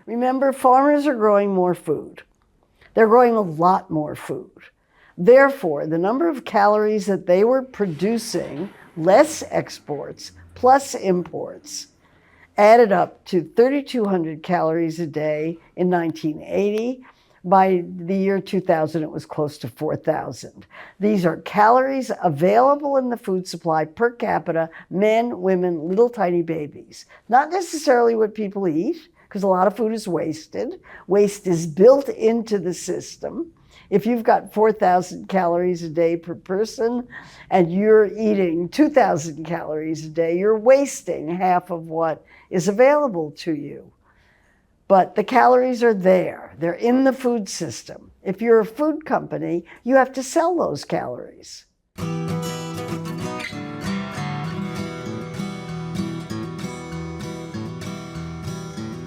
Remember, farmers are growing more food. They're growing a lot more food. Therefore, the number of calories that they were producing, less exports plus imports, added up to 3,200 calories a day in 1980. By the year 2000, it was close to 4,000. These are calories available in the food supply per capita, men, women, little tiny babies. Not necessarily what people eat, because a lot of food is wasted. Waste is built into the system. If you've got 4,000 calories a day per person and you're eating 2,000 calories a day, you're wasting half of what is available to you. But the calories are there. They're in the food system. If you're a food company, you have to sell those calories.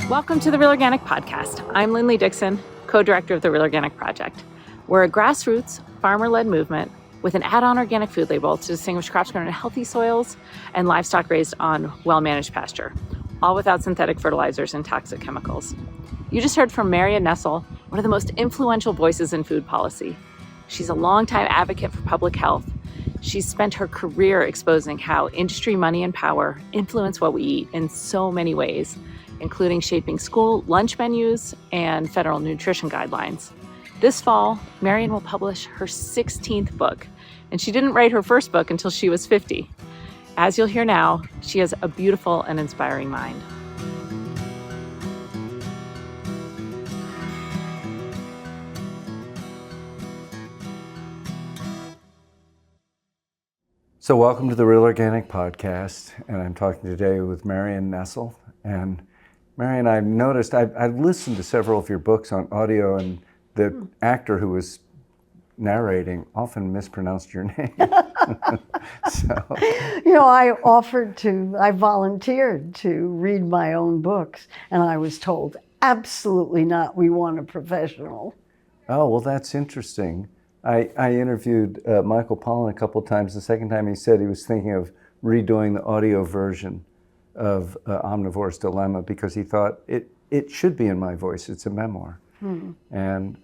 Welcome to the Real Organic Podcast. I'm Linley Dixon, co-director of the Real Organic Project. We're a grassroots, farmer-led movement with an add-on organic food label to distinguish crops grown in healthy soils and livestock raised on well-managed pasture, all without synthetic fertilizers and toxic chemicals. You just heard from Marion Nestle, one of the most influential voices in food policy. She's a longtime advocate for public health. She's spent her career exposing how industry, money, and power influence what we eat in so many ways, including shaping school lunch menus and federal nutrition guidelines. This fall, Marion will publish her 16th book, and she didn't write her first book until she was 50. As you'll hear now, she has a beautiful and inspiring mind. So welcome to the Real Organic Podcast, and I'm talking today with Marion Nestle. And Marion, I've noticed, I've listened to several of your books on audio, and the actor who was narrating often mispronounced your name. So. You know, I volunteered to read my own books, and I was told, absolutely not, we want a professional. Oh, well, that's interesting. I interviewed Michael Pollan a couple of times. The second time he said he was thinking of redoing the audio version of Omnivore's Dilemma because he thought it should be in my voice. It's a memoir. And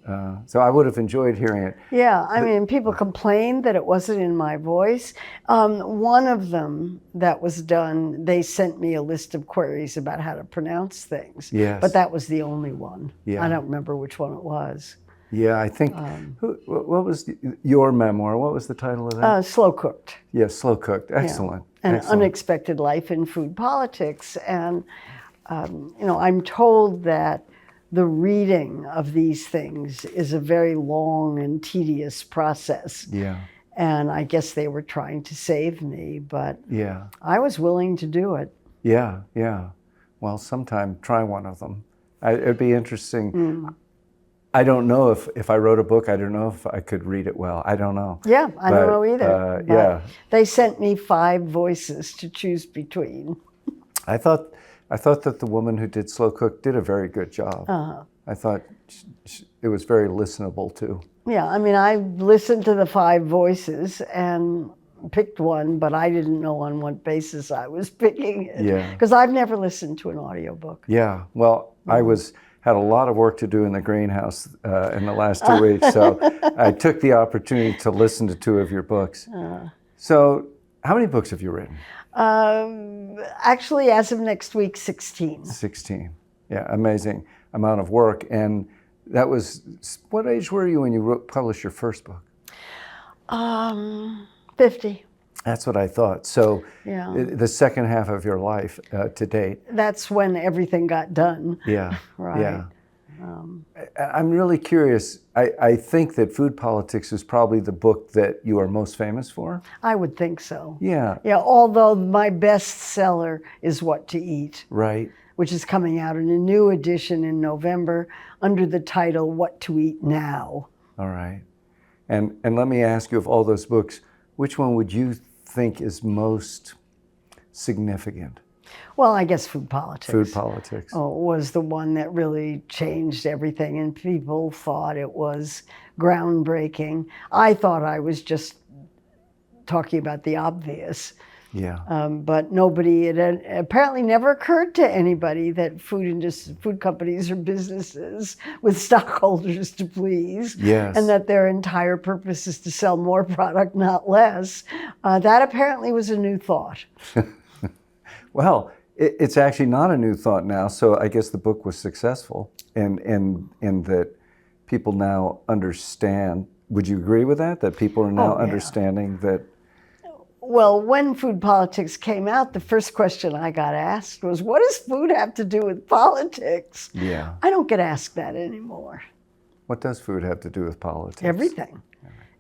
so I would have enjoyed hearing it. Yeah, I mean, people complained that it wasn't in my voice. One of them that was done, they sent me a list of queries about how to pronounce things. Yes. But that was the only one. Yeah. I don't remember which one it was. Yeah, I think, what was your memoir? What was the title of that? Slow Cooked. Yes, Slow Cooked. Excellent. Yeah. An Excellent. Unexpected Life in Food Politics. And, you know, I'm told that the reading of these things is a very long and tedious process. Yeah. And I guess they were trying to save me, but Yeah. I was willing to do it. Yeah, yeah. Well, sometime try one of them. It'd be interesting. I don't know if I wrote a book, I don't know if I could read it well. I don't know. Yeah, I don't know either. Yeah. They sent me 5 voices to choose between. I thought that the woman who did Slow Cook did a very good job. I thought it was very listenable too. Yeah, I mean, I listened to the 5 voices and picked one, but I didn't know on what basis I was picking it. Yeah. Because I've never listened to an audiobook. Yeah, well, I had a lot of work to do in the greenhouse in the last 2 weeks, so I took the opportunity to listen to 2 of your books. So how many books have you written? Actually, as of next week, 16. 16. Yeah, amazing amount of work. And that was, what age were you when you published your first book? 50. That's what I thought. So Yeah. the second half of your life to date. That's when everything got done. Yeah, Right. yeah. I'm really curious. I think that Food Politics is probably the book that you are most famous for. I would think so. Yeah. Yeah, although my bestseller is What to Eat, Right. which is coming out in a new edition in November under the title What to Eat Now. All right. And let me ask you, of all those books, which one would you think is most significant? Well, I guess Food Politics. Food Politics. Was the one that really changed everything, and people thought it was groundbreaking. I thought I was just talking about the obvious, Yeah. But it apparently never occurred to anybody that food companies are businesses with stockholders to please, Yes. and that their entire purpose is to sell more product, not less. That apparently was a new thought. Well, it's actually not a new thought now, so I guess the book was successful in that people now understand. Would you agree with that? That people are now understanding that? Well, when Food Politics came out, the first question I got asked was, what does food have to do with politics? Yeah. I don't get asked that anymore. What does food have to do with politics? Everything.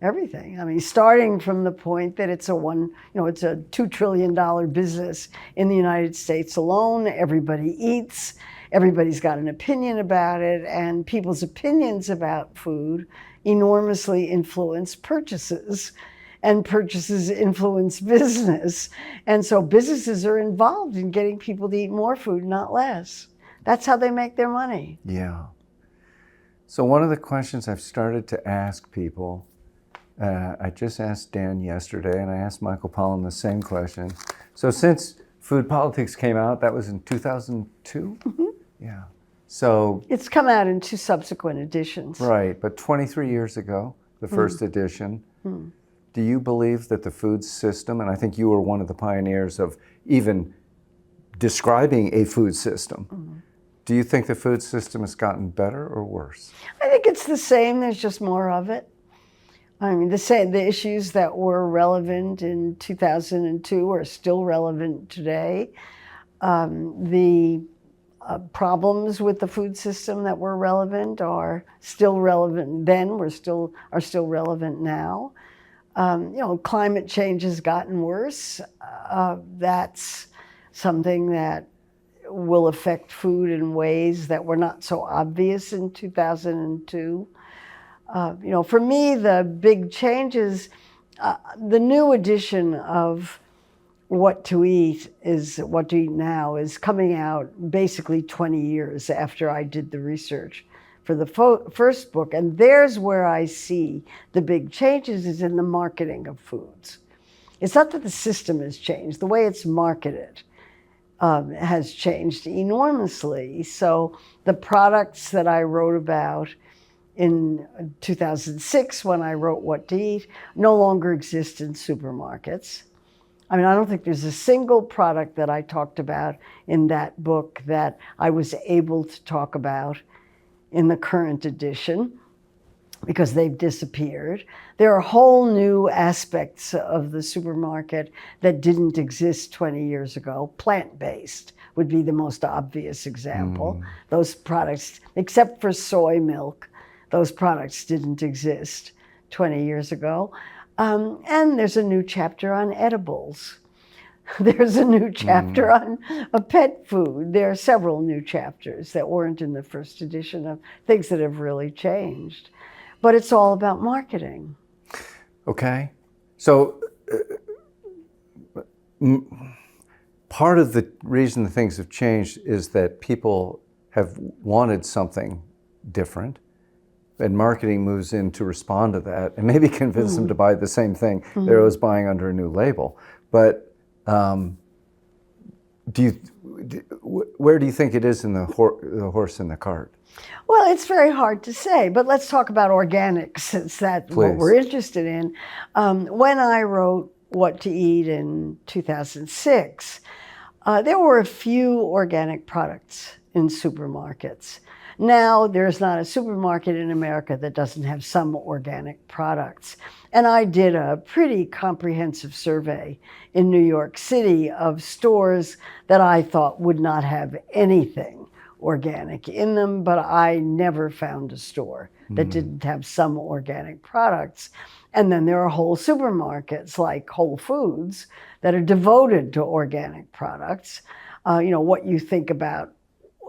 Everything. I mean, starting from the point that it's a $2 trillion business in the United States alone. Everybody eats. Everybody's got an opinion about it, and people's opinions about food enormously influence purchases, and purchases influence business. And so businesses are involved in getting people to eat more food, not less. That's how they make their money. Yeah. So one of the questions I've started to ask people, I just asked Dan yesterday, and I asked Michael Pollan the same question. So since Food Politics came out, that was in 2002? Mm-hmm. Yeah. So it's come out in 2 subsequent editions. Right, but 23 years ago, the first edition, do you believe that the food system, and I think you were one of the pioneers of even describing a food system, do you think the food system has gotten better or worse? I think it's the same, there's just more of it. I mean, the issues that were relevant in 2002 are still relevant today. The problems with the food system that were relevant are still relevant then, are still relevant now. Climate change has gotten worse. That's something that will affect food in ways that were not so obvious in 2002. For me, the big changes, the new edition of What to Eat Now is coming out basically 20 years after I did the research for the first book. And there's where I see the big changes is in the marketing of foods. It's not that the system has changed, the way it's marketed has changed enormously. So the products that I wrote about in 2006 when I wrote What to Eat no longer exist in supermarkets. I mean, I don't think there's a single product that I talked about in that book that I was able to talk about in the current edition because they've disappeared. There are whole new aspects of the supermarket that didn't exist 20 years ago. Plant-based would be the most obvious example. Those products, except for soy milk, those products didn't exist 20 years ago. And there's a new chapter on edibles. There's a new chapter on pet food. There are several new chapters that weren't in the first edition of things that have really changed. But it's all about marketing. Okay. So part of the reason things have changed is that people have wanted something different. And marketing moves in to respond to that and maybe convince them to buy the same thing they're always buying under a new label. But where do you think it is in the horse in the cart? Well, it's very hard to say, but let's talk about organics since that's what we're interested in. When I wrote What to Eat in 2006, there were a few organic products in supermarkets. Now, there's not a supermarket in America that doesn't have some organic products. And I did a pretty comprehensive survey in New York City of stores that I thought would not have anything organic in them, but I never found a store that didn't have some organic products. And then there are whole supermarkets like Whole Foods that are devoted to organic products. What you think about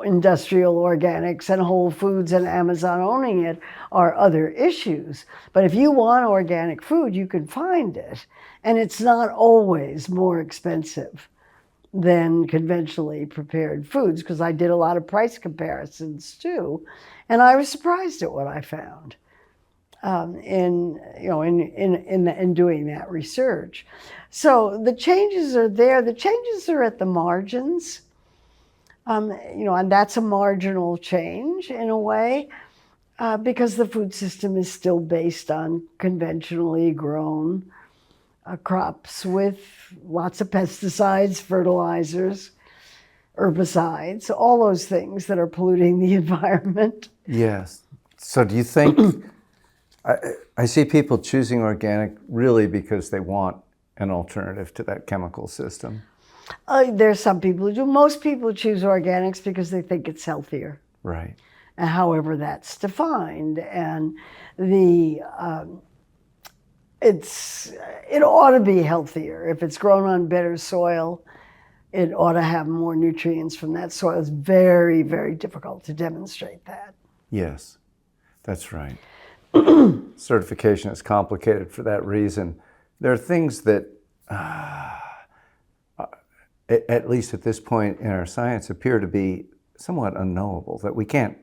industrial organics and Whole Foods and Amazon owning it are other issues. But if you want organic food, you can find it. And it's not always more expensive than conventionally prepared foods, because I did a lot of price comparisons too. And I was surprised at what I found. in doing that research. So the changes are there. The changes are at the margins, and that's a marginal change in a way, because the food system is still based on conventionally grown crops with lots of pesticides, fertilizers, herbicides, all those things that are polluting the environment. Yes. So do you think, I see people choosing organic really because they want an alternative to that chemical system. There's some people who do. Most people choose organics because they think it's healthier. Right. However that's defined. And it ought to be healthier. If it's grown on better soil, it ought to have more nutrients from that soil. It's very, very difficult to demonstrate that. Yes, that's right. Certification is complicated for that reason. There are things that, at least at this point in our science, appear to be somewhat unknowable, that we can't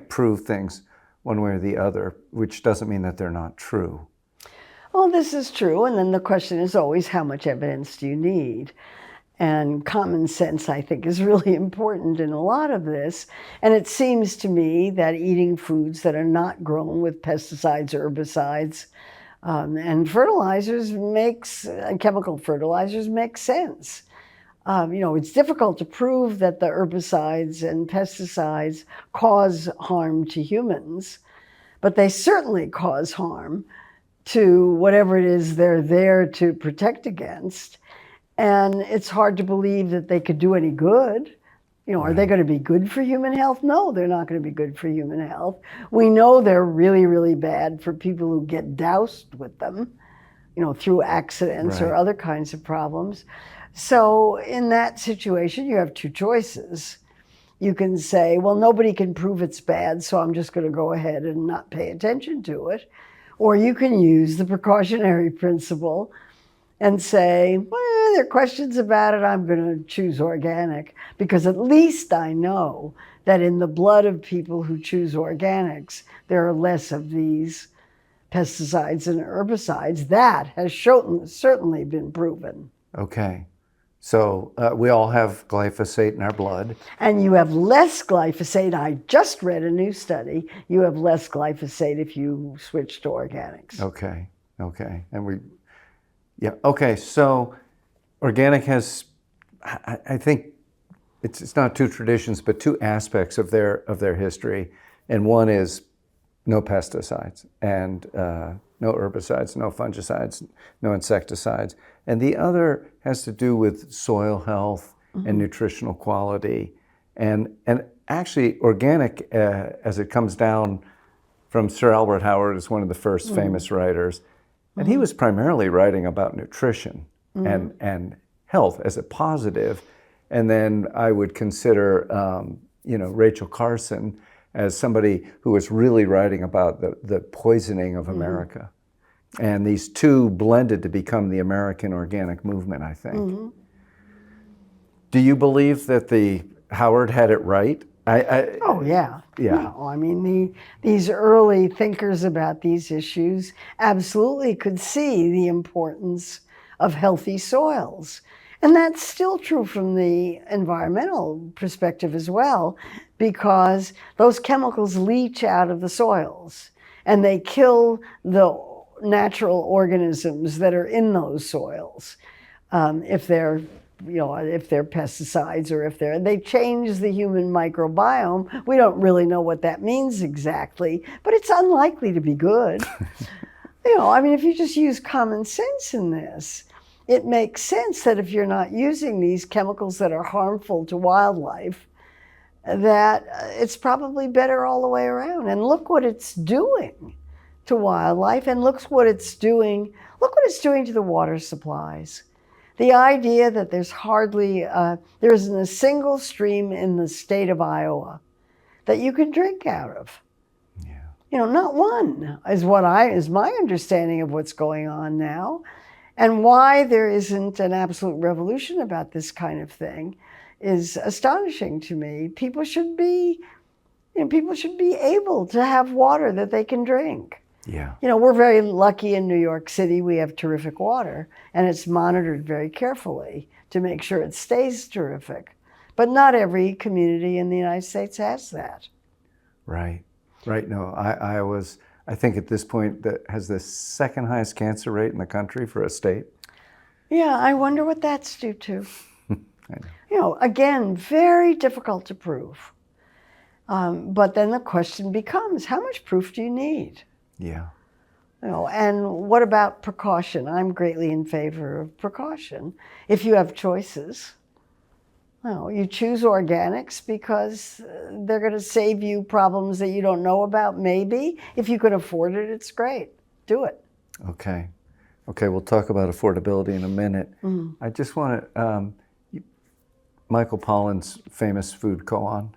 prove things one way or the other, which doesn't mean that they're not true. Well, this is true, and then the question is always, how much evidence do you need? And common sense, I think, is really important in a lot of this. And it seems to me that eating foods that are not grown with pesticides, herbicides, and fertilizers chemical fertilizers make sense. It's difficult to prove that the herbicides and pesticides cause harm to humans, but they certainly cause harm to whatever it is they're there to protect against. And it's hard to believe that they could do any good. Are they going to be good for human health? No, they're not going to be good for human health. We know they're really, really bad for people who get doused with them, through accidents or other kinds of problems. So in that situation, you have two choices. You can say, well, nobody can prove it's bad, so I'm just going to go ahead and not pay attention to it. Or you can use the precautionary principle and say, well, there are questions about it, I'm going to choose organic, because at least I know that in the blood of people who choose organics, there are less of these pesticides and herbicides. That has certainly been proven. Okay. So we all have glyphosate in our blood. And you have less glyphosate. I just read a new study. You have less glyphosate if you switch to organics. Okay. Okay. So organic has, I think it's not two traditions, but two aspects of their history. And one is no pesticides and no herbicides, no fungicides, no insecticides. And the other has to do with soil health and nutritional quality. And actually organic, as it comes down from Sir Albert Howard, is one of the first famous writers. And he was primarily writing about nutrition and health as a positive. And then I would consider, Rachel Carson as somebody who was really writing about the poisoning of America. And these two blended to become the American organic movement, I think. Do you believe that Howard had it right? Oh, yeah. No, I mean, these early thinkers about these issues absolutely could see the importance of healthy soils. And that's still true from the environmental perspective as well, because those chemicals leach out of the soils and they kill the natural organisms that are in those soils. If they're pesticides or they change the human microbiome. We don't really know what that means exactly, but it's unlikely to be good. If you just use common sense in this, it makes sense that if you're not using these chemicals that are harmful to wildlife, that it's probably better all the way around. And look what it's doing to wildlife, and look what it's doing to the water supplies. The idea that there isn't a single stream in the state of Iowa that you can drink out of. Yeah. Not one is my understanding of what's going on now. And why there isn't an absolute revolution about this kind of thing is astonishing to me. People should be able to have water that they can drink. Yeah. You know, we're very lucky in New York City. We have terrific water, and it's monitored very carefully to make sure it stays terrific. But not every community in the United States has that. Right. Right. No, I think at this point that has the second highest cancer rate in the country for a state. Yeah, I wonder what that's due to. I know. You know, again, very difficult to prove. But then the question becomes, how much proof do you need? Yeah. You know, and what about precaution? I'm greatly in favor of precaution. If you have choices, you know, you choose organics because they're going to save you problems that you don't know about, maybe. If you can afford it, it's great. Do it. Okay. Okay, we'll talk about affordability in a minute. I just want to, Michael Pollan's famous food koan,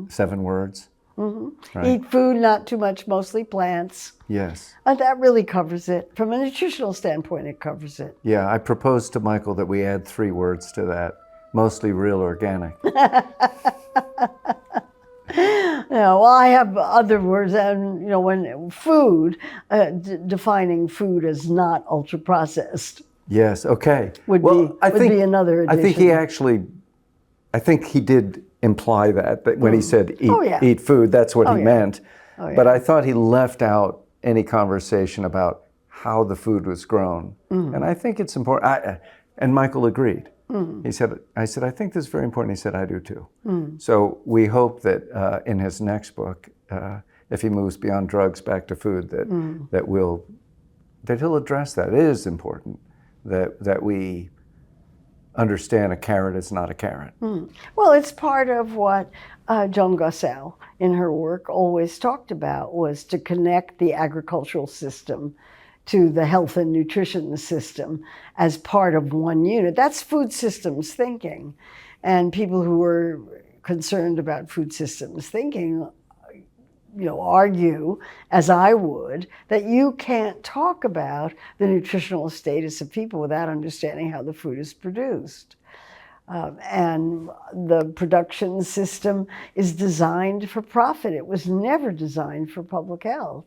7 words. Right? Eat food, not too much, mostly plants. Yes. That really covers it. From a nutritional standpoint, it covers it. Yeah, I proposed to Michael that we add 3 words to that, mostly real organic. Well, I have other words, and you know, when food, defining food as not ultra processed. Yes. Okay. Would be another addition. I think he did imply that when he said eat food, that's what he meant. Oh, yeah. But I thought he left out any conversation about how the food was grown, and I think it's important. And Michael agreed. He said, I said, I think this is very important. He said, I do too. So we hope that in his next book, if he moves beyond drugs back to food, that he'll address that. It is important that we understand a carrot is not a carrot. Well, it's part of what Joan Debate in her work always talked about, was to connect the agricultural system to the health and nutrition system as part of one unit. That's food systems thinking. And people who are concerned about food systems thinking, you know, argue, as I would, that you can't talk about the nutritional status of people without understanding how the food is produced. And the production system is designed for profit. It was never designed for public health.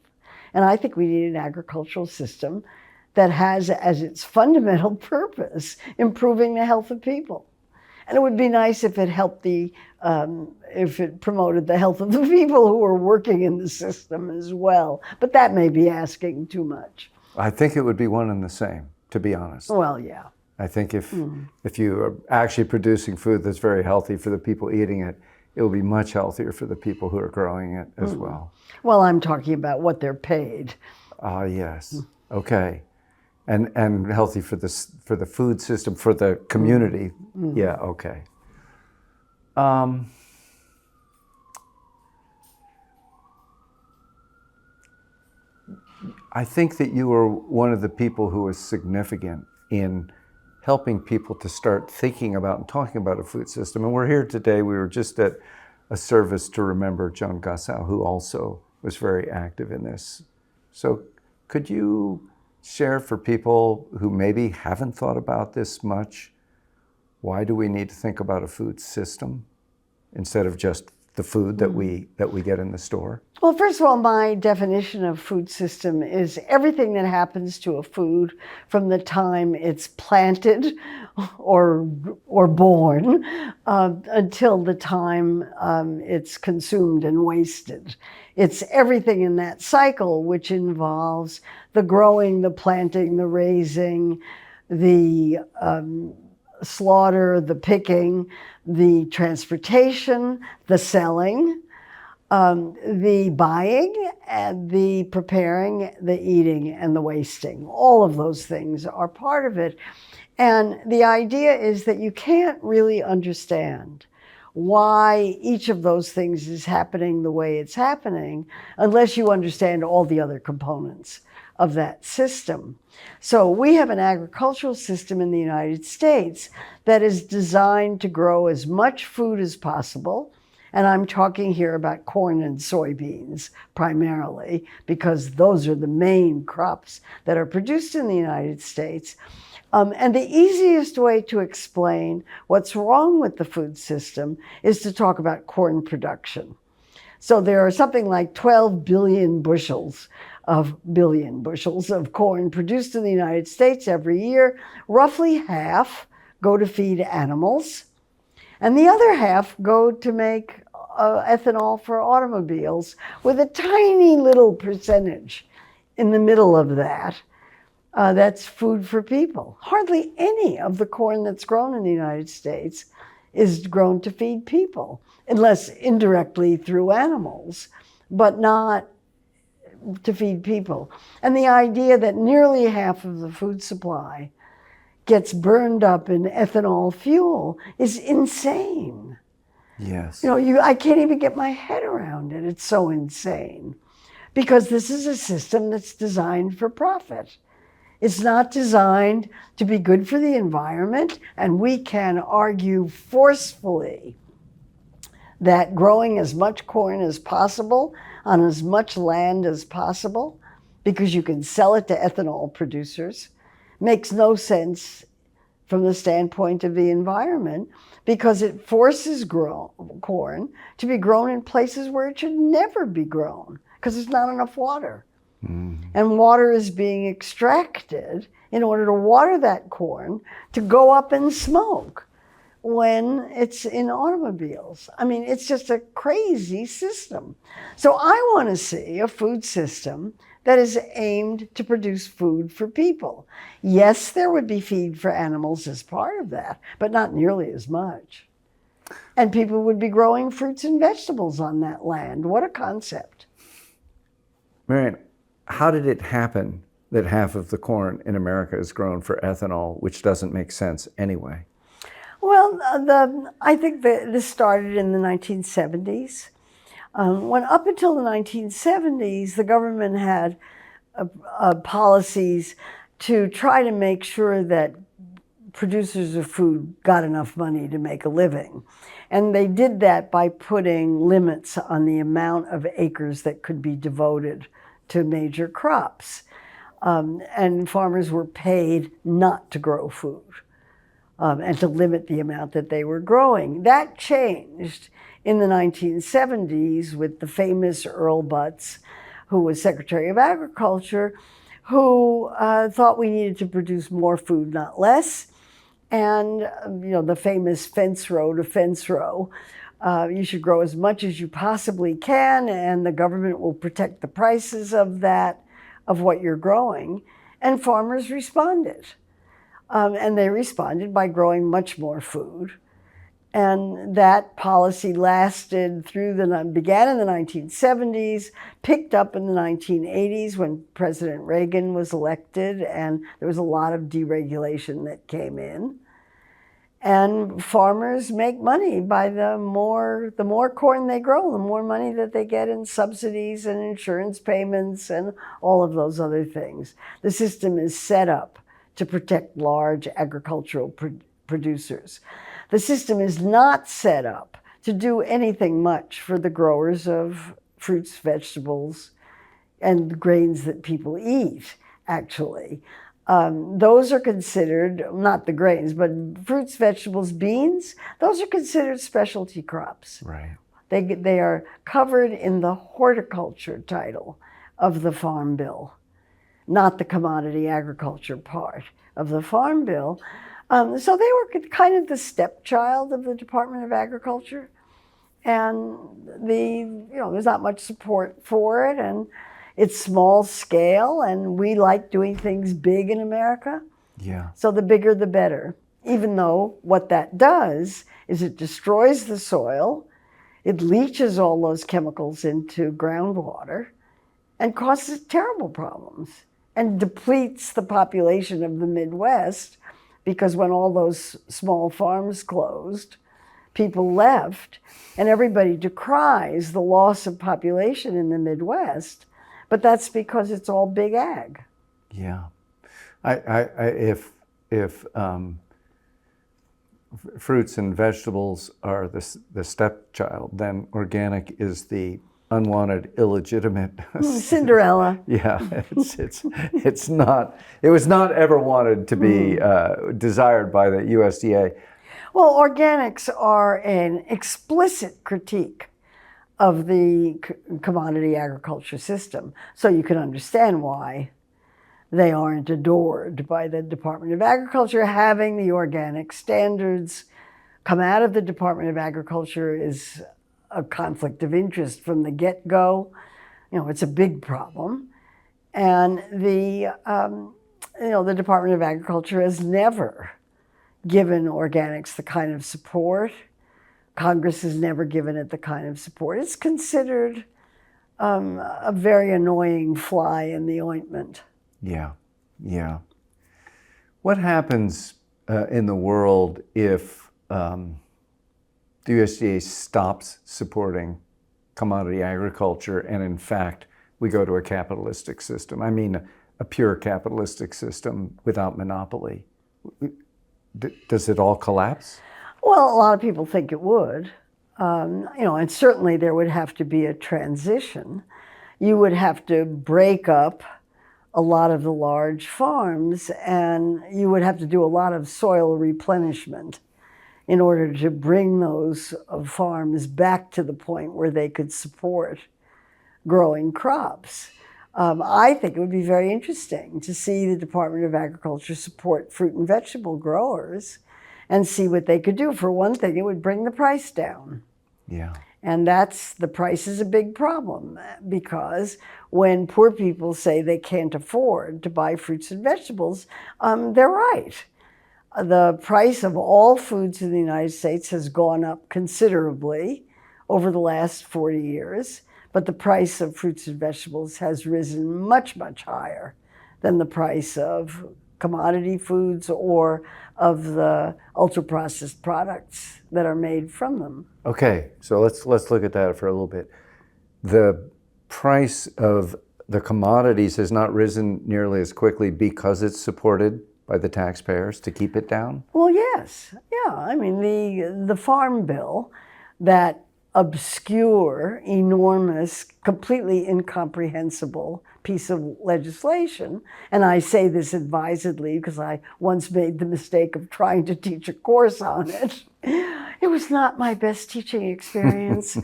And I think we need an agricultural system that has as its fundamental purpose improving the health of people. And it would be nice if it helped if it promoted the health of the people who are working in the system as well. But that may be asking too much. I think it would be one and the same, to be honest. Well, yeah. I think if you are actually producing food that's very healthy for the people eating it, it will be much healthier for the people who are growing it as well. Well, I'm talking about what they're paid. Ah, yes. Okay. And healthy for the food system, for the community. Yeah, okay. I think that you are one of the people who is significant in helping people to start thinking about and talking about a food system. And we're here today. We were just at a service to remember Joan Debate, who also was very active in this. So could you share for people who maybe haven't thought about this much, why do we need to think about a food system instead of just the food that we get in the store? Well, first of all, my definition of food system is everything that happens to a food from the time it's planted or born until the time it's consumed and wasted. It's everything in that cycle, which involves the growing, the planting, the raising, the slaughter, the picking, the transportation, the selling, the buying, and the preparing, the eating, and the wasting. All of those things are part of it. And the idea is that you can't really understand why each of those things is happening the way it's happening unless you understand all the other components of that system. So we have an agricultural system in the United States that is designed to grow as much food as possible. And I'm talking here about corn and soybeans primarily, because those are the main crops that are produced in the United States. And the easiest way to explain what's wrong with the food system is to talk about corn production. So there are something like 12 billion bushels of billion bushels of corn produced in the United States every year, roughly half go to feed animals, and the other half go to make ethanol for automobiles, with a tiny little percentage in the middle of that. That's food for people. Hardly any of the corn that's grown in the United States is grown to feed people, unless indirectly through animals, but not to feed people. And the idea that nearly half of the food supply gets burned up in ethanol fuel is insane. Yes. I can't even get my head around it. It's so insane. Because this is a system that's designed for profit. It's not designed to be good for the environment, and we can argue forcefully that growing as much corn as possible on as much land as possible, because you can sell it to ethanol producers, makes no sense from the standpoint of the environment, because it forces corn to be grown in places where it should never be grown, because there's not enough water. And water is being extracted in order to water that corn to go up in smoke when it's in automobiles. I mean, it's just a crazy system. So I want to see a food system that is aimed to produce food for people. Yes, there would be feed for animals as part of that, but not nearly as much. And people would be growing fruits and vegetables on that land. What a concept. Marion, how did it happen that half of the corn in America is grown for ethanol, which doesn't make sense anyway? Well, I think that this started in the 1970s. When up until the 1970s, the government had policies to try to make sure that producers of food got enough money to make a living. And they did that by putting limits on the amount of acres that could be devoted to major crops. And farmers were paid not to grow food and to limit the amount that they were growing. That changed in the 1970s with the famous Earl Butz, who was Secretary of Agriculture, who thought we needed to produce more food, not less. And the famous fence row to fence row, you should grow as much as you possibly can, and the government will protect the prices of that, of what you're growing. And farmers responded. And they responded by growing much more food. And that policy lasted began in the 1970s, picked up in the 1980s when President Reagan was elected, and there was a lot of deregulation that came in. And farmers make money by the more corn they grow, the more money that they get in subsidies and insurance payments and all of those other things. The system is set up to protect large agricultural producers. The system is not set up to do anything much for the growers of fruits, vegetables, and the grains that people eat, actually. Those are considered, not the grains, but fruits, vegetables, beans, those are considered specialty crops. Right. They are covered in the horticulture title of the Farm Bill, not the commodity agriculture part of the Farm Bill. So they were kind of the stepchild of the Department of Agriculture. And there's not much support for it, and it's small scale, and we like doing things big in America. Yeah. So the bigger the better, even though what that does is it destroys the soil, it leaches all those chemicals into groundwater, and causes terrible problems, and depletes the population of the Midwest, because when all those small farms closed, people left, and everybody decries the loss of population in the Midwest, but that's because it's all big ag. Yeah. If fruits and vegetables are the stepchild, then organic is the unwanted, illegitimate Cinderella. Yeah, it's not. It was not ever wanted to be desired by the USDA. Well, organics are an explicit critique of the commodity agriculture system. So you can understand why they aren't adored by the Department of Agriculture. Having the organic standards come out of the Department of Agriculture is a conflict of interest from the get-go. It's a big problem. And the Department of Agriculture has never given organics the kind of support. Congress has never given it the kind of support. It's considered a very annoying fly in the ointment. Yeah, yeah. What happens in the world if the USDA stops supporting commodity agriculture and in fact we go to a capitalistic system? I mean, a pure capitalistic system without monopoly. Does it all collapse? Well, a lot of people think it would. And certainly there would have to be a transition. You would have to break up a lot of the large farms, and you would have to do a lot of soil replenishment in order to bring those farms back to the point where they could support growing crops. I think it would be very interesting to see the Department of Agriculture support fruit and vegetable growers and see what they could do. For one thing, it would bring the price down. Yeah. And the price is a big problem, because when poor people say they can't afford to buy fruits and vegetables, they're right. The price of all foods in the United States has gone up considerably over the last 40 years, but the price of fruits and vegetables has risen much, much higher than the price of commodity foods or of the ultra-processed products that are made from them. Okay, so let's look at that for a little bit. The price of the commodities has not risen nearly as quickly because it's supported by the taxpayers to keep it down? Well, yes. Yeah, I mean, the Farm Bill, that obscure, enormous, completely incomprehensible piece of legislation, and I say this advisedly because I once made the mistake of trying to teach a course on it. It was not my best teaching experience.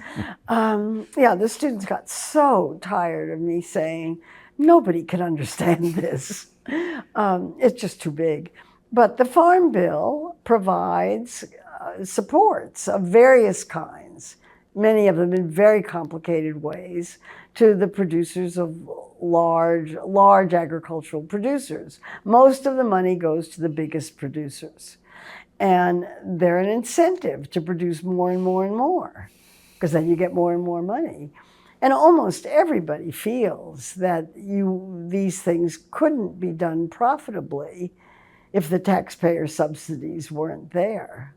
The students got so tired of me saying, nobody can understand this. It's just too big. But the Farm Bill provides supports of various kinds, many of them in very complicated ways, to the producers of large agricultural producers. Most of the money goes to the biggest producers. And they're an incentive to produce more and more and more, because then you get more and more money. And almost everybody feels that these things couldn't be done profitably if the taxpayer subsidies weren't there.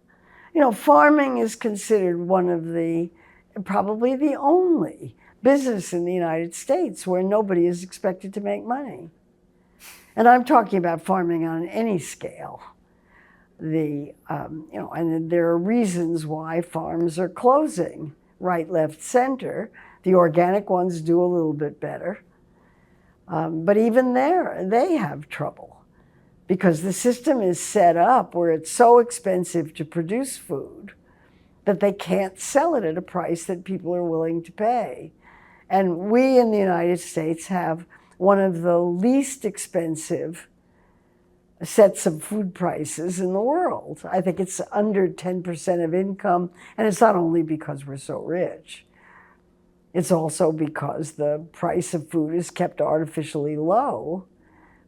Farming is considered one of probably the only business in the United States where nobody is expected to make money. And I'm talking about farming on any scale. And there are reasons why farms are closing, right, left, center. The organic ones do a little bit better. But even there, they have trouble because the system is set up where it's so expensive to produce food that they can't sell it at a price that people are willing to pay. And we in the United States have one of the least expensive sets of food prices in the world. I think it's under 10% of income, and it's not only because we're so rich. It's also because the price of food is kept artificially low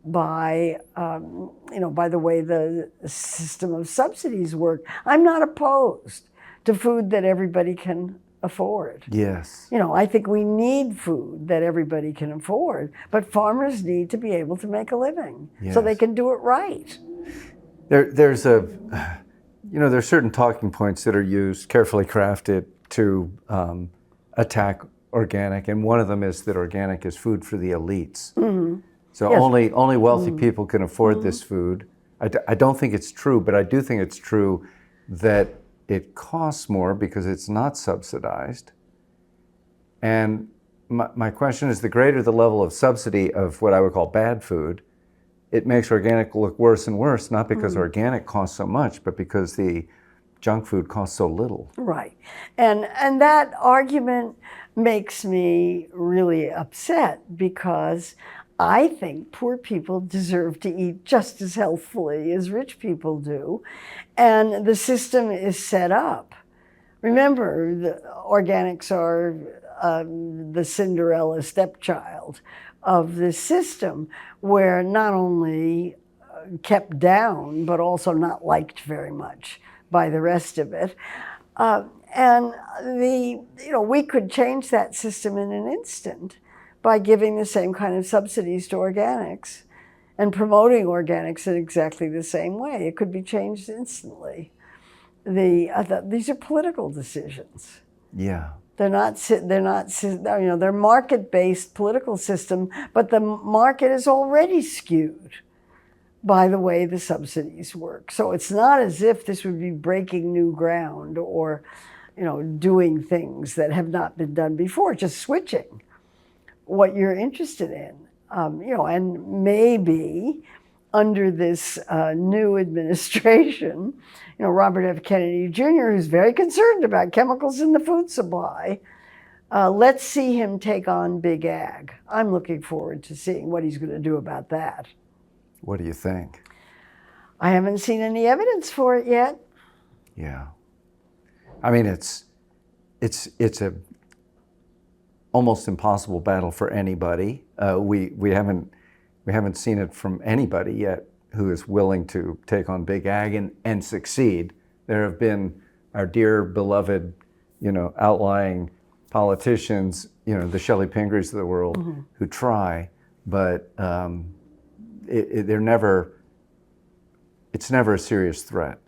by the way the system of subsidies work. I'm not opposed to food that everybody can afford. Yes. I think we need food that everybody can afford, but farmers need to be able to make a living so they can do it right. There's certain talking points that are used, carefully crafted, to attack organic, and one of them is that organic is food for the elites. Mm-hmm. So yes. only wealthy people can afford this food. I don't think it's true, but I do think it's true that it costs more because it's not subsidized. And my question is, the greater the level of subsidy of what I would call bad food, it makes organic look worse and worse, not because organic costs so much, but because the junk food costs so little. Right. And that argument makes me really upset because I think poor people deserve to eat just as healthfully as rich people do. And the system is set up. Remember, the organics are the Cinderella stepchild of this system, where not only kept down, but also not liked very much by the rest of it. And we could change that system in an instant by giving the same kind of subsidies to organics and promoting organics in exactly the same way. It could be changed instantly. These are political decisions. Yeah. They're market-based political system, but the market is already skewed by the way the subsidies work. So it's not as if this would be breaking new ground or, doing things that have not been done before, just switching what you're interested in. And maybe under this new administration, Robert F. Kennedy Jr., who's very concerned about chemicals in the food supply, let's see him take on big ag. I'm looking forward to seeing what he's going to do about that. What do you think? I haven't seen any evidence for it yet. Yeah. I mean, it's a almost impossible battle for anybody. We haven't seen it from anybody yet who is willing to take on big ag and succeed. There have been our dear beloved, outlying politicians, the Shelley Pingreys of the world, mm-hmm. who try, but it's never a serious threat.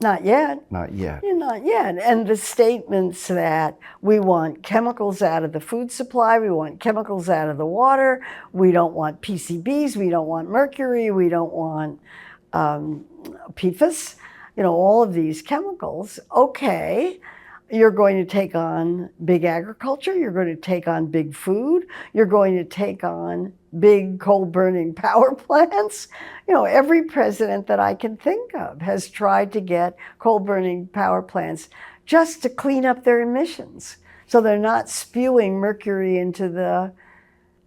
Not yet. Not yet. Yeah, not yet. And the statements that we want chemicals out of the food supply, we want chemicals out of the water, we don't want PCBs, we don't want mercury, we don't want PFAS, all of these chemicals. Okay, you're going to take on big agriculture, you're going to take on big food, you're going to take on big coal-burning power plants. Every president that I can think of has tried to get coal-burning power plants just to clean up their emissions, so they're not spewing mercury into the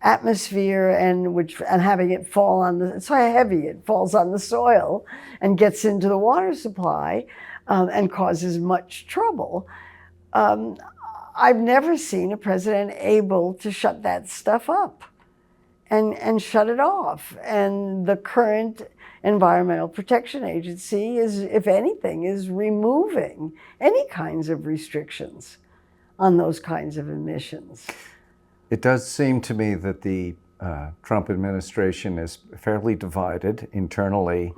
atmosphere and having it fall on it's so heavy it falls on the soil and gets into the water supply and causes much trouble. I've never seen a president able to shut that stuff up and shut it off. And the current Environmental Protection Agency if anything, is removing any kinds of restrictions on those kinds of emissions. It does seem to me that the Trump administration is fairly divided internally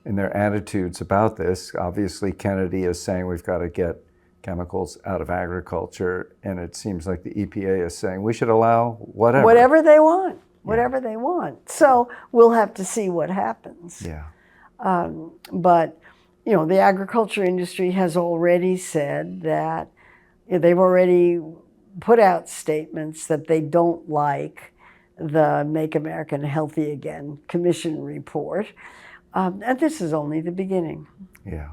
in their attitudes about this. Obviously, Kennedy is saying we've got to get chemicals out of agriculture, and it seems like the EPA is saying we should allow whatever. Whatever they want. Whatever they want. So we'll have to see what happens. Yeah. But, the agriculture industry has already said that they've already put out statements that they don't like the Make America Healthy Again Commission report. And this is only the beginning. Yeah.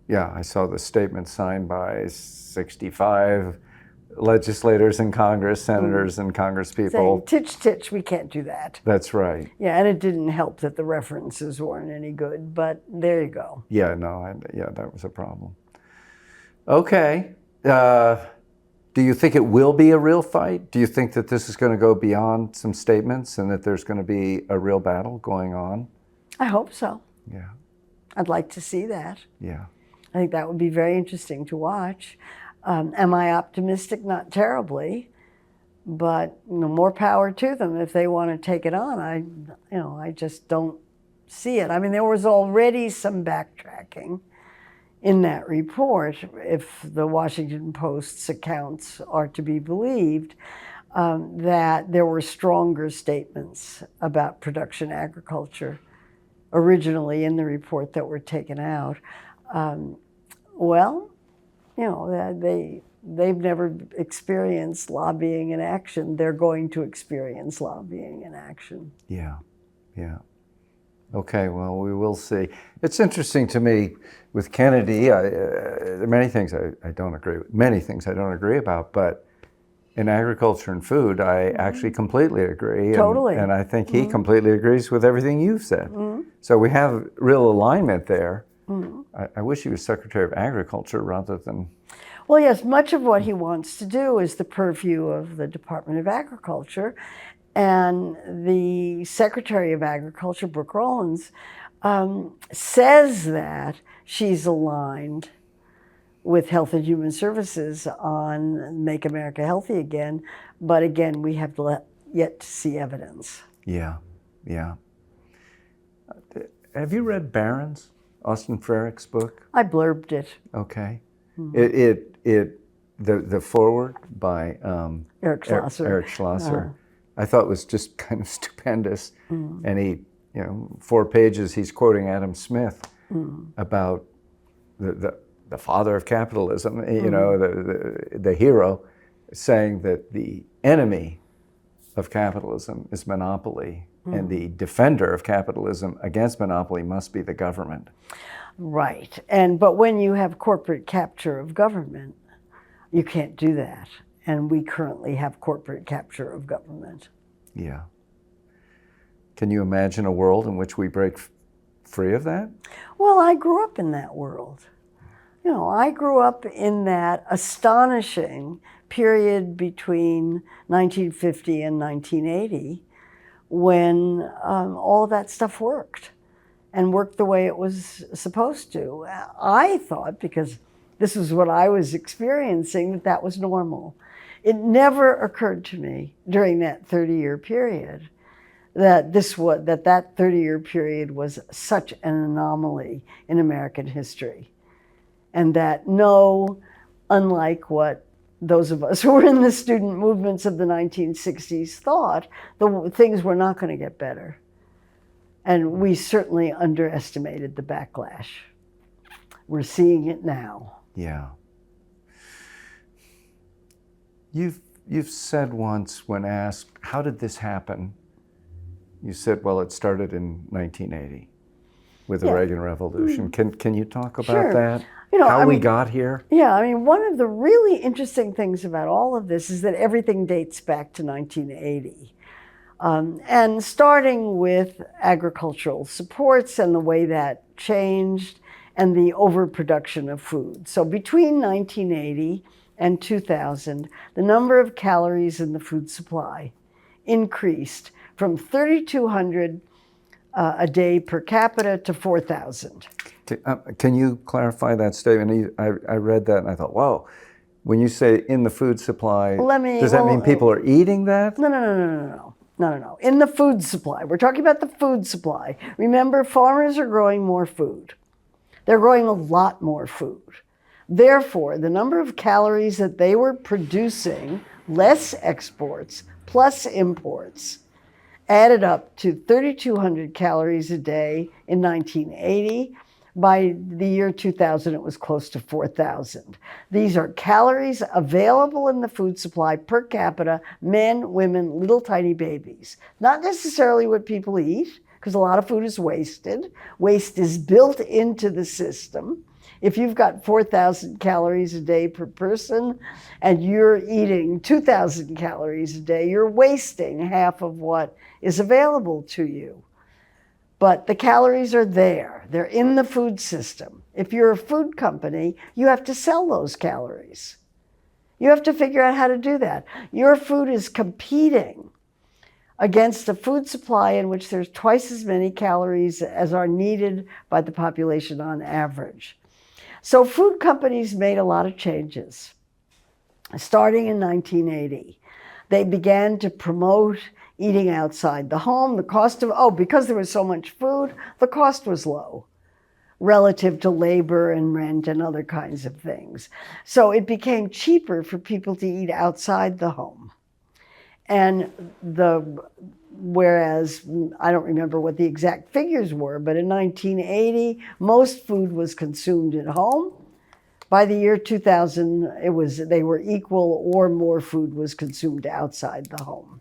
Yeah, I saw the statement signed by 65 legislators in Congress, senators and congresspeople. Saying, titch, we can't do that. That's right. Yeah, and it didn't help that the references weren't any good, but there you go. Yeah, that was a problem. Okay. Do you think it will be a real fight? Do you think that this is going to go beyond some statements and that there's going to be a real battle going on? I hope so. Yeah. I'd like to see that. Yeah. I think that would be very interesting to watch. Am I optimistic? Not terribly, but more power to them if they want to take it on. I just don't see it. I mean, there was already some backtracking in that report, if the Washington Post's accounts are to be believed, that there were stronger statements about production agriculture originally in the report that were taken out. They've never experienced lobbying in action. They're going to experience lobbying in action. Yeah, yeah. Okay, well, we will see. It's interesting to me with Kennedy, there are many things I don't agree with, many things I don't agree about, but in agriculture and food, I actually completely agree. Totally. And I think he completely agrees with everything you've said. So we have real alignment there. I wish he was Secretary of Agriculture rather than... Well, yes, much of what he wants to do is the purview of the Department of Agriculture. And the Secretary of Agriculture, Brooke Rollins, says that she's aligned with Health and Human Services on Make America Healthy Again. But again, we have yet to see evidence. Yeah. Have you read Barron's, Austin Frerich's book? I blurbed it. Okay. The foreword by Eric Schlosser. I thought was just kind of stupendous. And he, 4 pages, he's quoting Adam Smith about the father of capitalism, the hero, saying that the enemy of capitalism is monopoly, and the defender of capitalism against monopoly must be the government. Right. But when you have corporate capture of government, you can't do that. And we currently have corporate capture of government. Yeah. Can you imagine a world in which we break free of that? Well, I grew up in that world. I grew up in that astonishing period between 1950 and 1980 when all of that stuff worked and worked the way it was supposed to. I thought, because this is what I was experiencing, that was normal. It never occurred to me during that 30-year period that that 30-year period was such an anomaly in American history. And that unlike what those of us who were in the student movements of the 1960s thought, things were not going to get better. And we certainly underestimated the backlash. We're seeing it now. Yeah. You've said once when asked, how did this happen? You said, well, it started in 1980 with the Reagan Revolution. Can you talk about that? How we got here? Yeah, one of the really interesting things about all of this is that everything dates back to 1980. And starting with agricultural supports and the way that changed and the overproduction of food. So between 1980 and 2000, the number of calories in the food supply increased from 3,200 a day per capita to 4,000. Can you clarify that statement? I read that and I thought, whoa. When you say in the food supply, does that mean people are eating that? No. In the food supply. We're talking about the food supply. Remember, farmers are growing more food. They're growing a lot more food. Therefore, the number of calories that they were producing, less exports plus imports, added up to 3,200 calories a day in 1980. By the year 2000, it was close to 4,000. These are calories available in the food supply per capita, men, women, little tiny babies. Not necessarily what people eat, because a lot of food is wasted. Waste is built into the system. If you've got 4,000 calories a day per person and you're eating 2,000 calories a day, you're wasting half of what is available to you. But the calories are there. They're in the food system. If you're a food company, you have to sell those calories. You have to figure out how to do that. Your food is competing against a food supply in which there's twice as many calories as are needed by the population on average. So food companies made a lot of changes. Starting in 1980, they began to promote eating outside the home. The cost of, because there was so much food, the cost was low relative to labor and rent and other kinds of things. So it became cheaper for people to eat outside the home. And whereas, I don't remember what the exact figures were, but in 1980, most food was consumed at home. By the year 2000, they were equal or more food was consumed outside the home.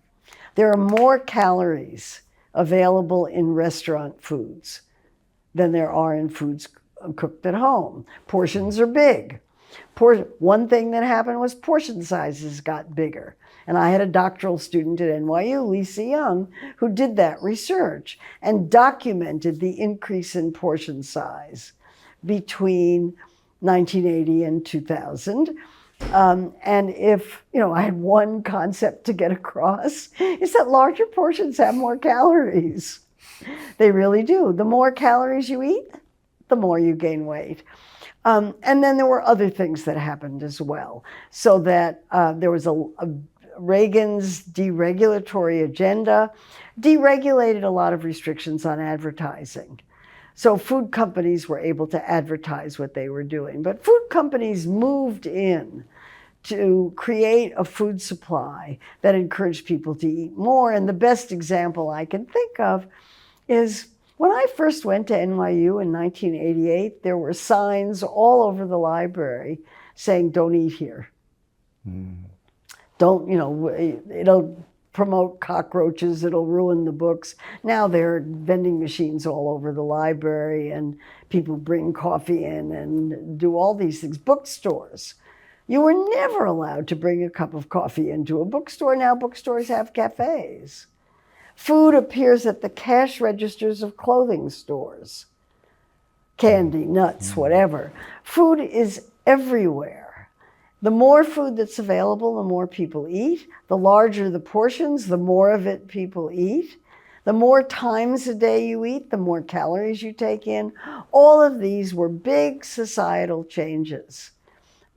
There are more calories available in restaurant foods than there are in foods cooked at home. Portions are big. One thing that happened was portion sizes got bigger. And I had a doctoral student at NYU, Lisa Young, who did that research and documented the increase in portion size between 1980 and 2000. And if, I had one concept to get across, is that larger portions have more calories. They really do. The more calories you eat, the more you gain weight. And then there were other things that happened as well. So that there was Reagan's deregulatory agenda deregulated a lot of restrictions on advertising. So food companies were able to advertise what they were doing. But food companies moved in to create a food supply that encouraged people to eat more. And the best example I can think of is when I first went to NYU in 1988, there were signs all over the library saying, "Don't eat here." Don't, it'll promote cockroaches, it'll ruin the books. Now there are vending machines all over the library and people bring coffee in and do all these things. Bookstores. You were never allowed to bring a cup of coffee into a bookstore. Now bookstores have cafes. Food appears at the cash registers of clothing stores. Candy, nuts, whatever. Food is everywhere. The more food that's available, the more people eat. The larger the portions, the more of it people eat. The more times a day you eat, the more calories you take in. All of these were big societal changes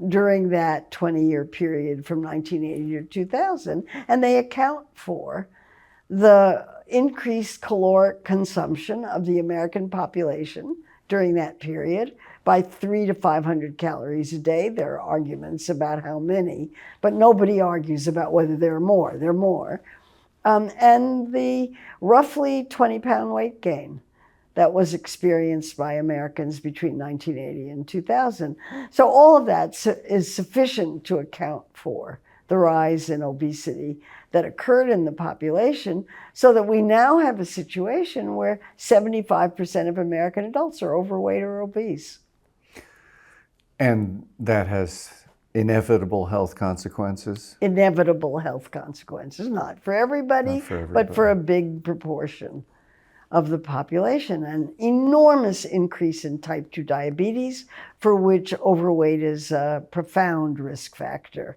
during that 20-year period from 1980 to 2000, and they account for the increased caloric consumption of the American population during that period by 300 to 500 calories a day. There are arguments about how many, but nobody argues about whether there are more. There are more. And the roughly 20-pound weight gain that was experienced by Americans between 1980 and 2000. So all of that is sufficient to account for the rise in obesity that occurred in the population, so that we now have a situation where 75% of American adults are overweight or obese. And that has inevitable health consequences? Inevitable health consequences, not for everybody, but for a big proportion of the population. An enormous increase in type 2 diabetes, for which overweight is a profound risk factor.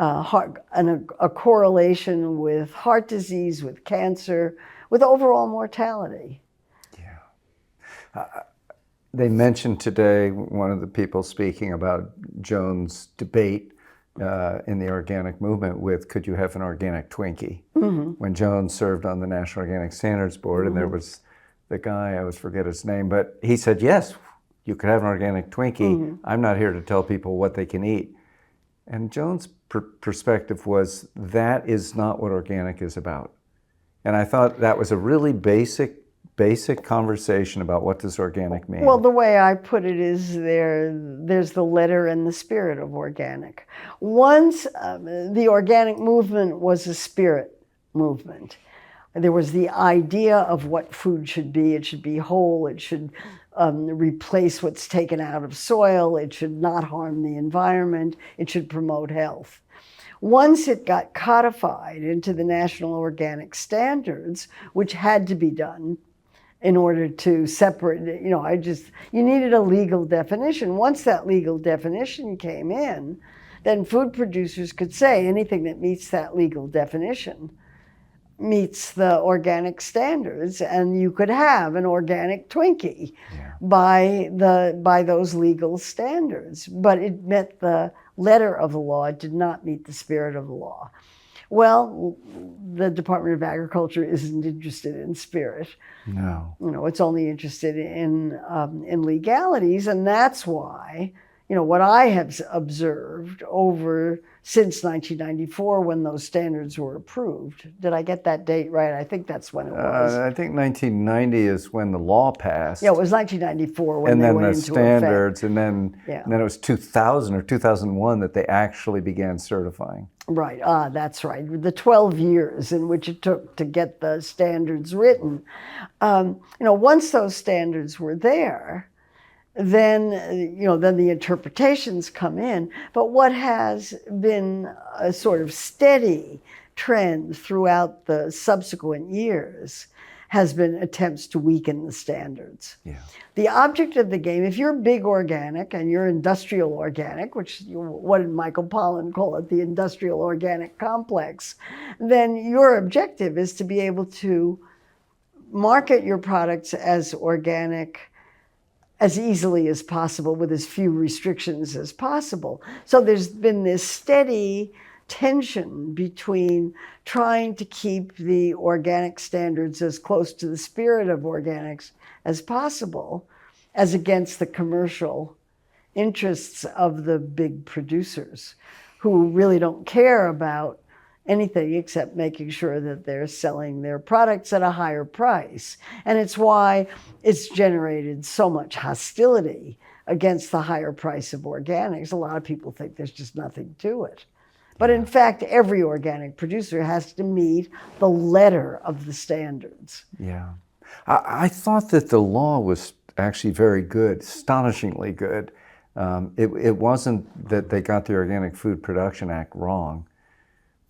A correlation with heart disease, with cancer, with overall mortality. Yeah. They mentioned today, one of the people speaking about Joans Debate in the organic movement with, could you have an organic Twinkie? When Joans served on the National Organic Standards Board, and there was the guy, I always forget his name, but he said, yes, you could have an organic Twinkie. I'm not here to tell people what they can eat. And Joan's perspective was, that is not what organic is about. And I thought that was a really basic conversation about what does organic mean. Well, the way I put it is there's the letter and the spirit of organic. Once the organic movement was a spirit movement. There was the idea of what food should be. It should be whole. It should replace what's taken out of soil. It should not harm the environment. It should promote health. Once it got codified into the National Organic Standards, which had to be done in order to separate, you needed a legal definition. Once that legal definition came in, then food producers could say anything that meets that legal definition meets the organic standards, and you could have an organic Twinkie by those legal standards. But it met the letter of the law, it did not meet the spirit of the law. Well, the Department of Agriculture isn't interested in spirit. No. It's only interested in legalities, and that's why, what I have observed since 1994, when those standards were approved. Did I get that date right? I think that's when it was. I think 1990 is when the law passed. Yeah, it was 1994 when they went into effect. And then the standards, and then it was 2000 or 2001 that they actually began certifying. Right, that's right. The 12 years in which it took to get the standards written. Once those standards were there, then the interpretations come in. But what has been a sort of steady trend throughout the subsequent years has been attempts to weaken the standards. Yeah. The object of the game, if you're big organic and you're industrial organic, which what did Michael Pollan call it, the industrial organic complex, then your objective is to be able to market your products as organic as easily as possible with as few restrictions as possible. So there's been this steady tension between trying to keep the organic standards as close to the spirit of organics as possible, as against the commercial interests of the big producers who really don't care about anything except making sure that they're selling their products at a higher price. And it's why it's generated so much hostility against the higher price of organics. A lot of people think there's just nothing to it. But in fact, every organic producer has to meet the letter of the standards. Yeah. I thought that the law was actually very good, astonishingly good. It wasn't that they got the Organic Food Production Act wrong,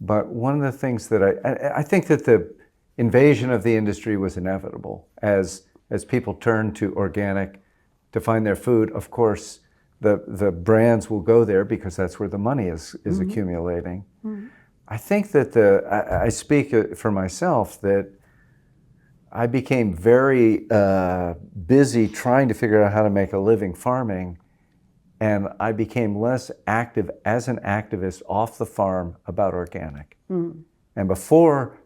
but one of the things that I think that the invasion of the industry was inevitable. As people turned to organic to find their food, of course, the brands will go there because that's where the money is accumulating. Mm-hmm. I think that I speak for myself that I became very busy trying to figure out how to make a living farming, and I became less active as an activist off the farm about organic. Mm. And before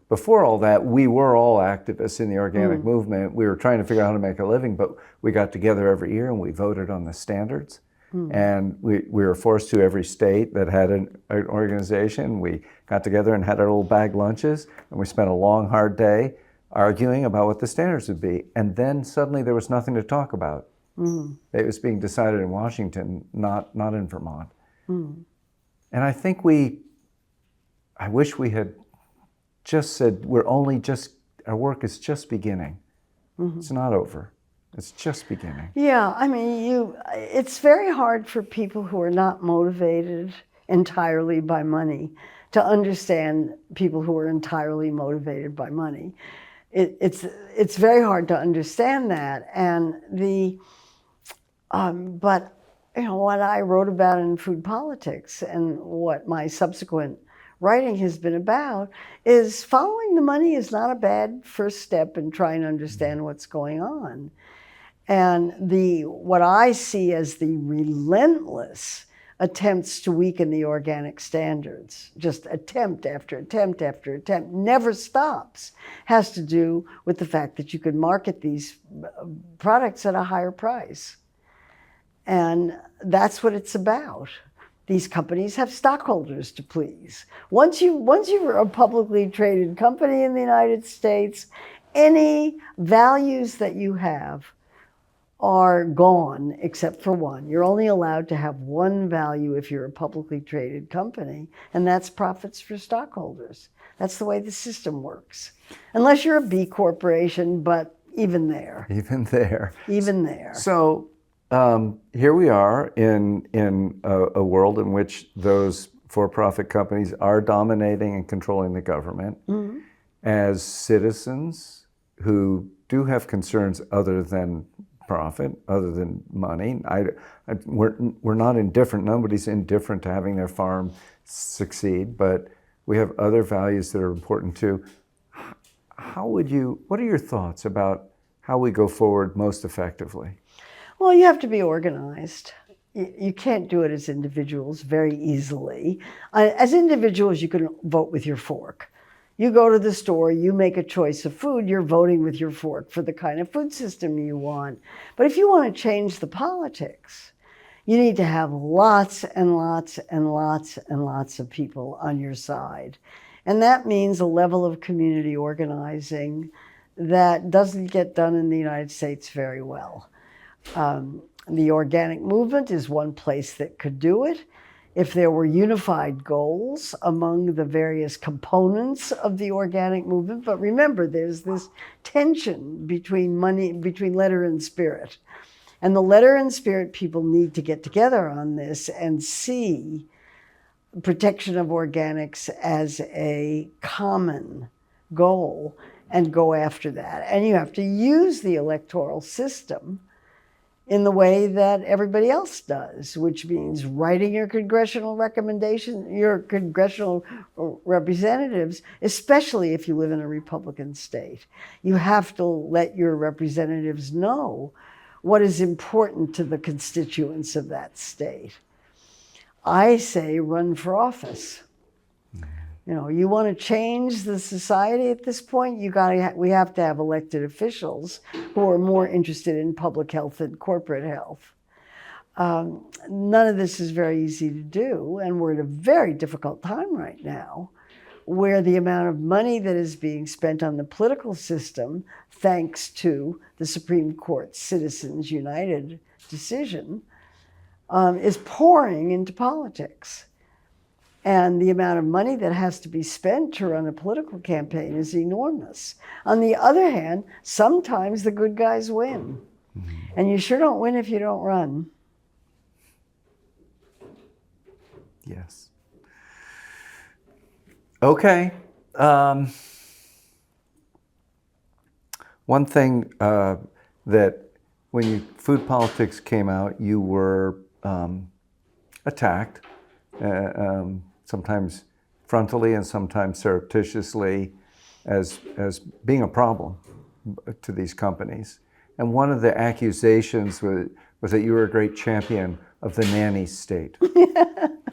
all that, we were all activists in the organic movement. We were trying to figure out how to make a living, but we got together every year and we voted on the standards. And we were forced to every state that had an organization. We got together and had our little bag lunches, and we spent a long, hard day arguing about what the standards would be. And then suddenly there was nothing to talk about. It was being decided in Washington, not in Vermont. And I think I wish we had just said, our work is just beginning. It's not over. It's just beginning. Yeah, I mean, it's very hard for people who are not motivated entirely by money to understand people who are entirely motivated by money. It's very hard to understand that, and but what I wrote about in Food Politics and what my subsequent writing has been about is following the money is not a bad first step in trying to understand what's going on. And what I see as the relentless attempts to weaken the organic standards, just attempt after attempt after attempt, never stops, has to do with the fact that you can market these products at a higher price. And that's what it's about. These companies have stockholders to please. Once you're a publicly traded company in the United States, any values that you have are gone except for one. You're only allowed to have one value if you're a publicly traded company, and that's profits for stockholders. That's the way the system works. Unless you're a B corporation, but even there. Even there. Even there. So here we are in a world in which those for-profit companies are dominating and controlling the government. Mm-hmm. As citizens who do have concerns other than profit, other than money. We're not indifferent. Nobody's indifferent to having their farm succeed, but we have other values that are important too. What are your thoughts about how we go forward most effectively? Well, you have to be organized. You can't do it as individuals very easily. As individuals, you can vote with your fork. You go to the store, you make a choice of food, you're voting with your fork for the kind of food system you want. But if you want to change the politics, you need to have lots and lots and lots and lots of people on your side. And that means a level of community organizing that doesn't get done in the United States very well. The organic movement is one place that could do it. if there were unified goals among the various components of the organic movement. But remember, there's this tension between letter and spirit. And the letter and spirit people need to get together on this and see protection of organics as a common goal and go after that. And you have to use the electoral system in the way that everybody else does, which means writing your congressional recommendation, your congressional representatives, especially if you live in a Republican state. You have to let your representatives know what is important to the constituents of that state. I say run for office. You know, you want to change the society at this point, we have to have elected officials who are more interested in public health than corporate health. None of this is very easy to do, and we're at a very difficult time right now where the amount of money that is being spent on the political system, thanks to the Supreme Court's Citizens United decision, is pouring into politics. And the amount of money that has to be spent to run a political campaign is enormous. On the other hand, sometimes the good guys win. And you sure don't win if you don't run. Yes. Okay. One thing that when food politics came out, you were attacked. Sometimes frontally and sometimes surreptitiously as being a problem to these companies. And one of the accusations was that you were a great champion of the nanny state.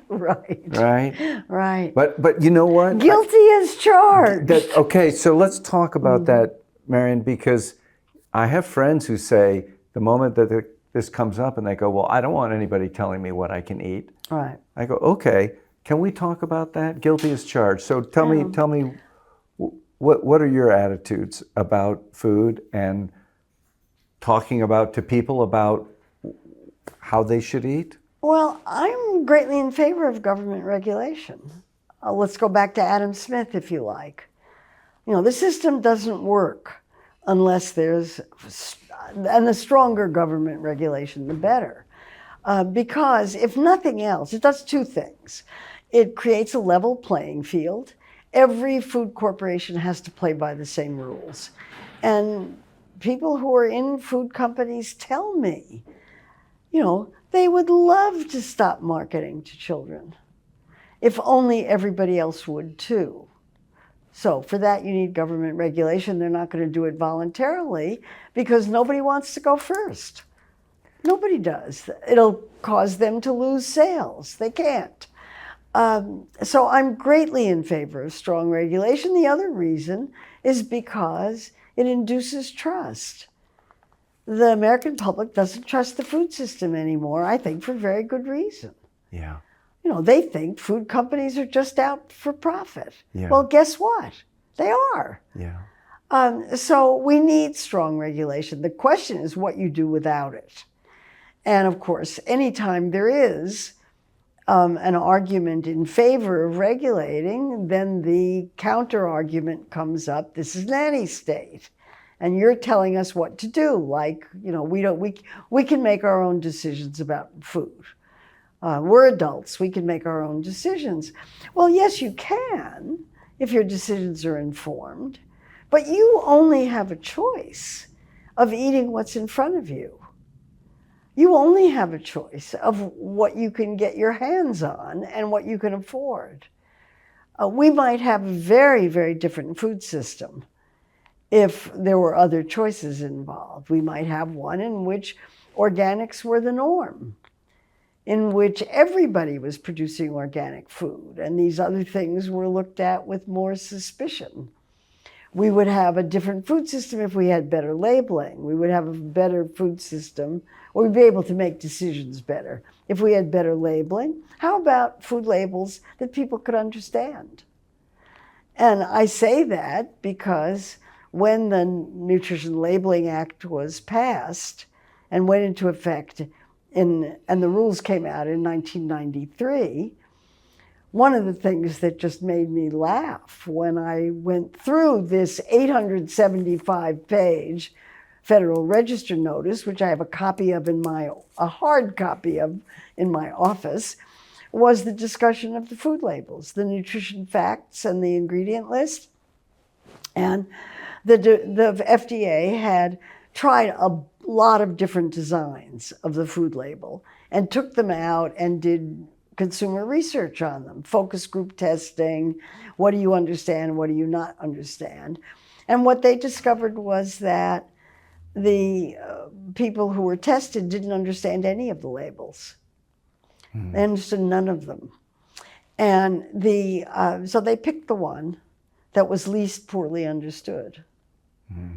Right. Right? Right. But you know what? Guilty as charged. Okay, so let's talk about that, Marion, because I have friends who say the moment that this comes up and they go, well, I don't want anybody telling me what I can eat. Right. I go, okay, can we talk about that? Guilty as charged. So tell me, what are your attitudes about food and talking to people about how they should eat? Well, I'm greatly in favor of government regulation. Let's go back to Adam Smith, if you like. You know, the system doesn't work unless there's, and the stronger government regulation, the better. Because if nothing else, it does two things. It creates a level playing field. Every food corporation has to play by the same rules. And people who are in food companies tell me, you know, they would love to stop marketing to children, if only everybody else would too. So for that, you need government regulation. They're not going to do it voluntarily because nobody wants to go first. Nobody does. It'll cause them to lose sales. They can't. So I'm greatly in favor of strong regulation. The other reason is because it induces trust. The American public doesn't trust the food system anymore, I think, for very good reason. Yeah. You know, they think food companies are just out for profit. Yeah. Well, guess what? They are. Yeah. So we need strong regulation. The question is what you do without it. And of course, anytime there is an argument in favor of regulating, then the counter argument comes up, this is nanny state. And you're telling us what to do. Like, you know, we can make our own decisions about food. We're adults, we can make our own decisions. Well, yes, you can, if your decisions are informed, but you only have a choice of eating what's in front of you. You only have a choice of what you can get your hands on and what you can afford. We might have a very, very different food system if there were other choices involved. We might have one in which organics were the norm, in which everybody was producing organic food, and these other things were looked at with more suspicion. We would have a different food system if we had better labeling. We would have a better food system, or we'd be able to make decisions better if we had better labeling. How about food labels that people could understand? And I say that because when the Nutrition Labeling Act was passed and went into effect and the rules came out in 1993, one of the things that just made me laugh when I went through this 875-page Federal Register notice, which I have a copy of a hard copy of in my office, was the discussion of the food labels, the nutrition facts and the ingredient list. And the FDA had tried a lot of different designs of the food label and took them out and did consumer research on them, focus group testing, what do you understand, what do you not understand. And what they discovered was that the people who were tested didn't understand any of the labels. They understood none of them. And so they picked the one that was least poorly understood.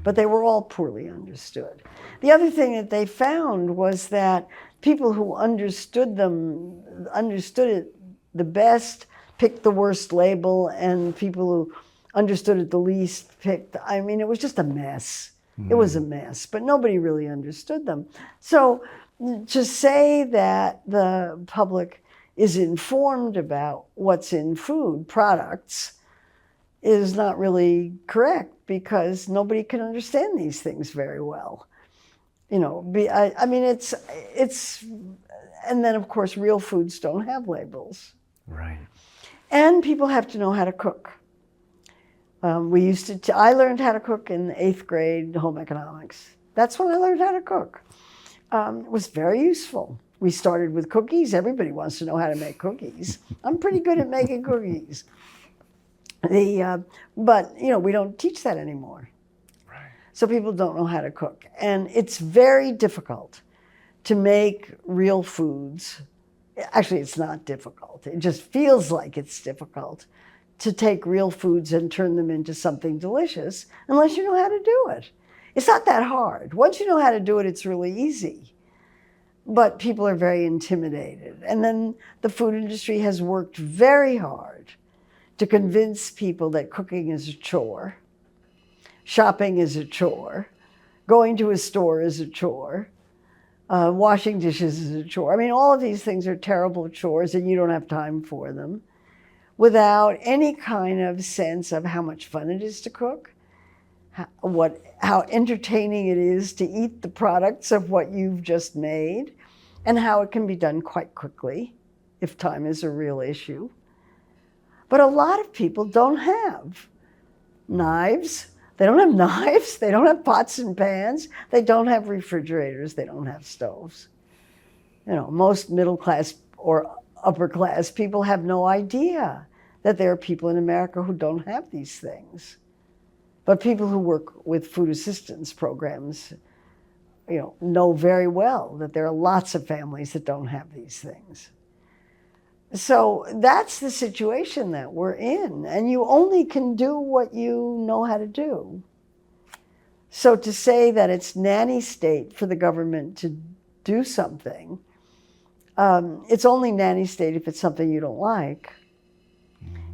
But they were all poorly understood. The other thing that they found was that people who understood it the best, picked the worst label, and people who understood it the least picked, it was just a mess. It was a mess, but nobody really understood them. So to say that the public is informed about what's in food products is not really correct, because nobody can understand these things very well. It's and then of course real foods don't have labels. Right. And people have to know how to cook. I learned how to cook in 8th grade home economics. That's when I learned how to cook. It was very useful. We started with cookies. Everybody wants to know how to make cookies. I'm pretty good at making cookies. But we don't teach that anymore. Right. So people don't know how to cook. And it's very difficult to make real foods. Actually, it's not difficult. It just feels like it's difficult to take real foods and turn them into something delicious unless you know how to do it. It's not that hard. Once you know how to do it, it's really easy. But people are very intimidated. And then the food industry has worked very hard to convince people that cooking is a chore, shopping is a chore, going to a store is a chore, washing dishes is a chore. All of these things are terrible chores and you don't have time for them, without any kind of sense of how much fun it is to cook, how entertaining it is to eat the products of what you've just made, and how it can be done quite quickly if time is a real issue. But a lot of people don't have knives. They don't have knives. They don't have pots and pans. They don't have refrigerators. They don't have stoves. Most middle class or upper class people have no idea that there are people in America who don't have these things. But people who work with food assistance programs, know very well that there are lots of families that don't have these things. So that's the situation that we're in, and you only can do what you know how to do. So to say that it's nanny state for the government to do something, it's only nanny state if it's something you don't like.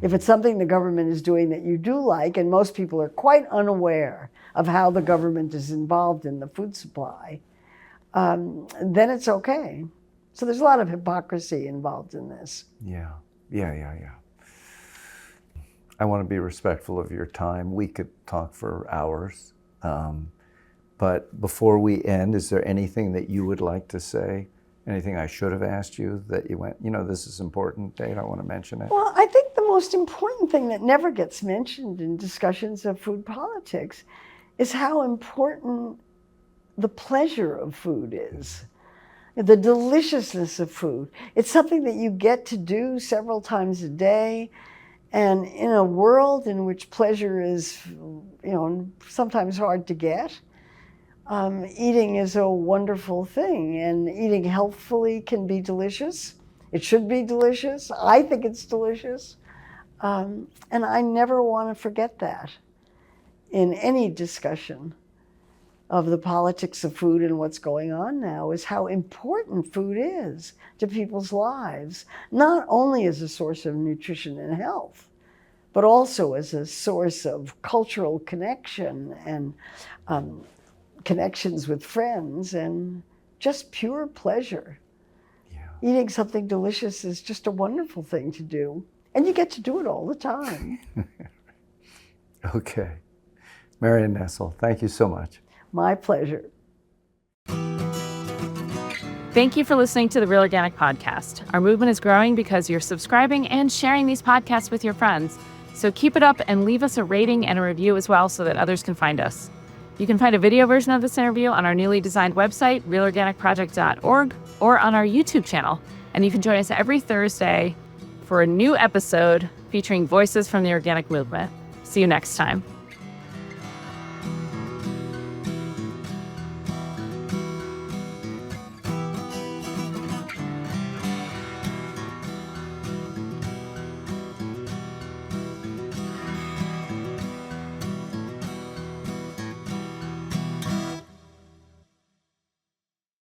If it's something the government is doing that you do like, and most people are quite unaware of how the government is involved in the food supply, then it's okay. So there's a lot of hypocrisy involved in this. Yeah. I want to be respectful of your time. We could talk for hours. But before we end, is there anything that you would like to say? Anything I should have asked you that you went, this is important, Dave, I want to mention it? Well, I think the most important thing that never gets mentioned in discussions of food politics is how important the pleasure of food is. The deliciousness of food. It's something that you get to do several times a day. And in a world in which pleasure is, sometimes hard to get, eating is a wonderful thing. And eating healthfully can be delicious. It should be delicious. I think it's delicious. And I never want to forget that in any discussion of the politics of food and what's going on now, is how important food is to people's lives, not only as a source of nutrition and health, but also as a source of cultural connection and connections with friends and just pure pleasure. Eating something delicious is just a wonderful thing to do. And you get to do it all the time. Okay. Marion Nestle, thank you so much. My pleasure. Thank you for listening to the Real Organic Podcast. Our movement is growing because you're subscribing and sharing these podcasts with your friends. So keep it up and leave us a rating and a review as well so that others can find us. You can find a video version of this interview on our newly designed website, realorganicproject.org, or on our YouTube channel. And you can join us every Thursday for a new episode featuring voices from the organic movement. See you next time.